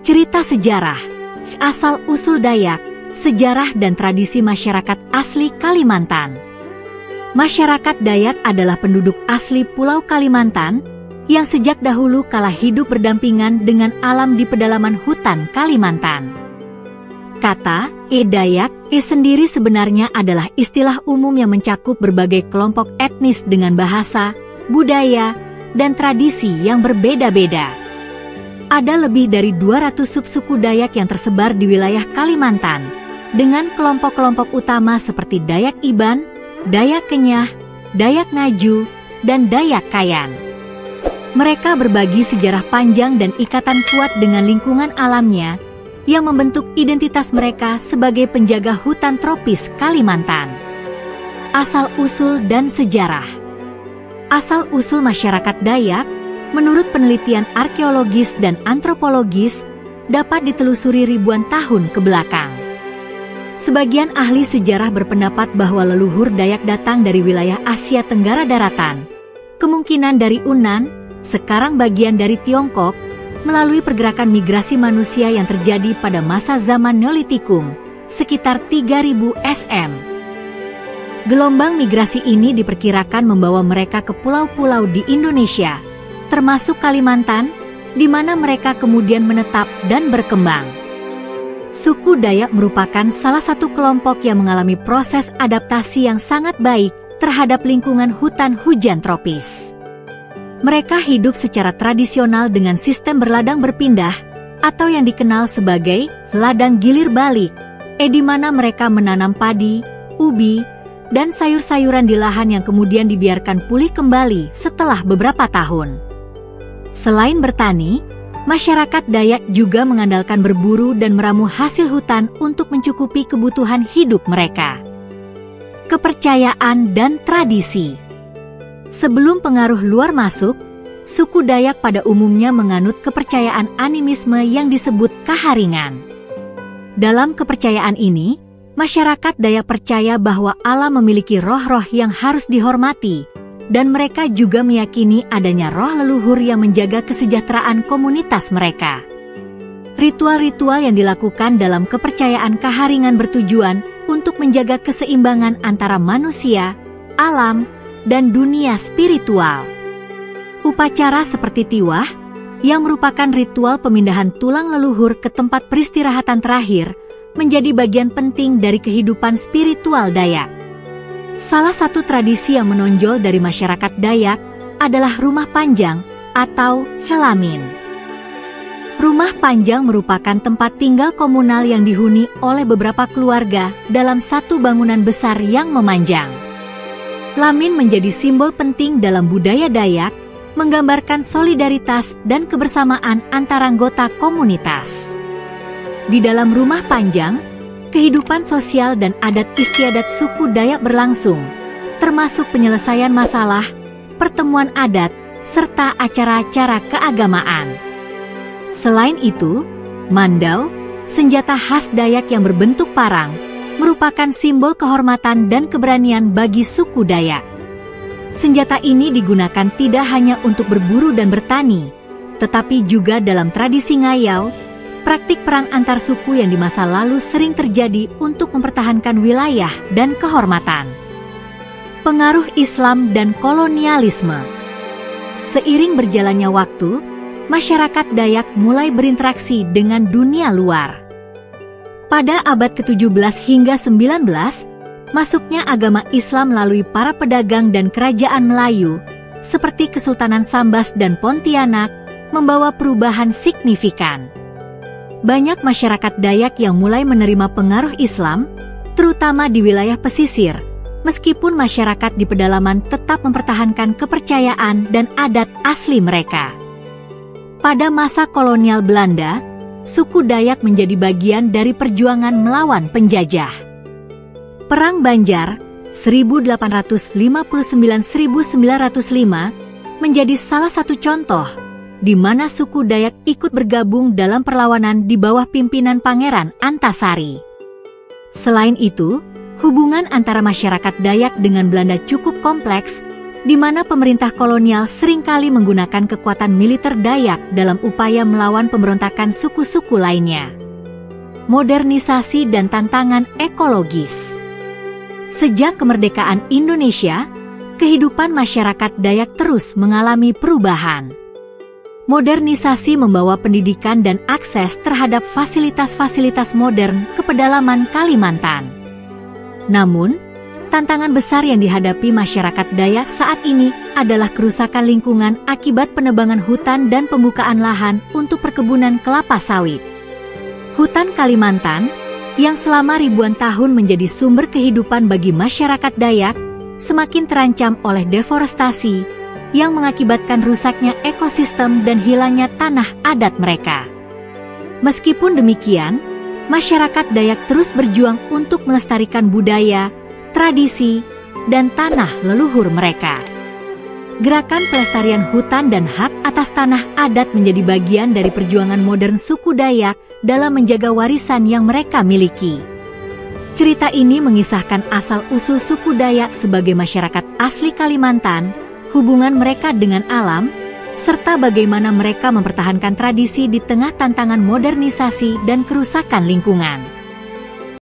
Cerita sejarah, asal-usul Dayak, sejarah dan tradisi masyarakat asli Kalimantan. Masyarakat Dayak adalah penduduk asli Pulau Kalimantan yang sejak dahulu kala hidup berdampingan dengan alam di pedalaman hutan Kalimantan. Kata Dayak sendiri sebenarnya adalah istilah umum yang mencakup berbagai kelompok etnis dengan bahasa, budaya, dan tradisi yang berbeda-beda. Ada lebih dari 200 subsuku Dayak yang tersebar di wilayah Kalimantan, dengan kelompok-kelompok utama seperti Dayak Iban, Dayak Kenyah, Dayak Ngaju, dan Dayak Kayan. Mereka berbagi sejarah panjang dan ikatan kuat dengan lingkungan alamnya yang membentuk identitas mereka sebagai penjaga hutan tropis Kalimantan. Asal-usul dan sejarah. Asal-usul masyarakat Dayak, menurut penelitian arkeologis dan antropologis, dapat ditelusuri ribuan tahun ke belakang. Sebagian ahli sejarah berpendapat bahwa leluhur Dayak datang dari wilayah Asia Tenggara Daratan, kemungkinan dari Yunnan, sekarang bagian dari Tiongkok, melalui pergerakan migrasi manusia yang terjadi pada masa zaman Neolitikum, sekitar 3000 SM. Gelombang migrasi ini diperkirakan membawa mereka ke pulau-pulau di Indonesia, termasuk Kalimantan, di mana mereka kemudian menetap dan berkembang. Suku Dayak merupakan salah satu kelompok yang mengalami proses adaptasi yang sangat baik terhadap lingkungan hutan hujan tropis. Mereka hidup secara tradisional dengan sistem berladang berpindah atau yang dikenal sebagai ladang gilir balik, di mana mereka menanam padi, ubi, dan sayur-sayuran di lahan yang kemudian dibiarkan pulih kembali setelah beberapa tahun. Selain bertani, masyarakat Dayak juga mengandalkan berburu dan meramu hasil hutan untuk mencukupi kebutuhan hidup mereka. Kepercayaan dan tradisi. Sebelum pengaruh luar masuk, suku Dayak pada umumnya menganut kepercayaan animisme yang disebut kaharingan. Dalam kepercayaan ini, masyarakat Dayak percaya bahwa alam memiliki roh-roh yang harus dihormati, dan mereka juga meyakini adanya roh leluhur yang menjaga kesejahteraan komunitas mereka. Ritual-ritual yang dilakukan dalam kepercayaan kaharingan bertujuan untuk menjaga keseimbangan antara manusia, alam, dan dunia spiritual. Upacara seperti tiwah, yang merupakan ritual pemindahan tulang leluhur ke tempat peristirahatan terakhir, menjadi bagian penting dari kehidupan spiritual Dayak. Salah satu tradisi yang menonjol dari masyarakat Dayak adalah rumah panjang atau helamin. Rumah panjang merupakan tempat tinggal komunal yang dihuni oleh beberapa keluarga dalam satu bangunan besar yang memanjang. Lamin menjadi simbol penting dalam budaya Dayak, menggambarkan solidaritas dan kebersamaan antara anggota komunitas. Di dalam rumah panjang, kehidupan sosial dan adat istiadat suku Dayak berlangsung, termasuk penyelesaian masalah, pertemuan adat, serta acara-acara keagamaan. Selain itu, mandau, senjata khas Dayak yang berbentuk parang, merupakan simbol kehormatan dan keberanian bagi suku Dayak. Senjata ini digunakan tidak hanya untuk berburu dan bertani, tetapi juga dalam tradisi ngayau, praktik perang antar suku yang di masa lalu sering terjadi untuk mempertahankan wilayah dan kehormatan. Pengaruh Islam dan kolonialisme. Seiring berjalannya waktu, masyarakat Dayak mulai berinteraksi dengan dunia luar. Pada abad ke-17 hingga 19, masuknya agama Islam melalui para pedagang dan kerajaan Melayu, seperti Kesultanan Sambas dan Pontianak, membawa perubahan signifikan. Banyak masyarakat Dayak yang mulai menerima pengaruh Islam, terutama di wilayah pesisir, meskipun masyarakat di pedalaman tetap mempertahankan kepercayaan dan adat asli mereka. Pada masa kolonial Belanda, suku Dayak menjadi bagian dari perjuangan melawan penjajah. Perang Banjar 1859-1905 menjadi salah satu contoh di mana suku Dayak ikut bergabung dalam perlawanan di bawah pimpinan Pangeran Antasari. Selain itu, hubungan antara masyarakat Dayak dengan Belanda cukup kompleks di mana pemerintah kolonial seringkali menggunakan kekuatan militer Dayak dalam upaya melawan pemberontakan suku-suku lainnya. Modernisasi dan tantangan ekologis. Sejak kemerdekaan Indonesia, kehidupan masyarakat Dayak terus mengalami perubahan. Modernisasi membawa pendidikan dan akses terhadap fasilitas-fasilitas modern ke pedalaman Kalimantan. Namun, tantangan besar yang dihadapi masyarakat Dayak saat ini adalah kerusakan lingkungan akibat penebangan hutan dan pembukaan lahan untuk perkebunan kelapa sawit. Hutan Kalimantan, yang selama ribuan tahun menjadi sumber kehidupan bagi masyarakat Dayak, semakin terancam oleh deforestasi yang mengakibatkan rusaknya ekosistem dan hilangnya tanah adat mereka. Meskipun demikian, masyarakat Dayak terus berjuang untuk melestarikan budaya, tradisi, dan tanah leluhur mereka. Gerakan pelestarian hutan dan hak atas tanah adat menjadi bagian dari perjuangan modern suku Dayak dalam menjaga warisan yang mereka miliki. Cerita ini mengisahkan asal-usul suku Dayak sebagai masyarakat asli Kalimantan, hubungan mereka dengan alam, serta bagaimana mereka mempertahankan tradisi di tengah tantangan modernisasi dan kerusakan lingkungan.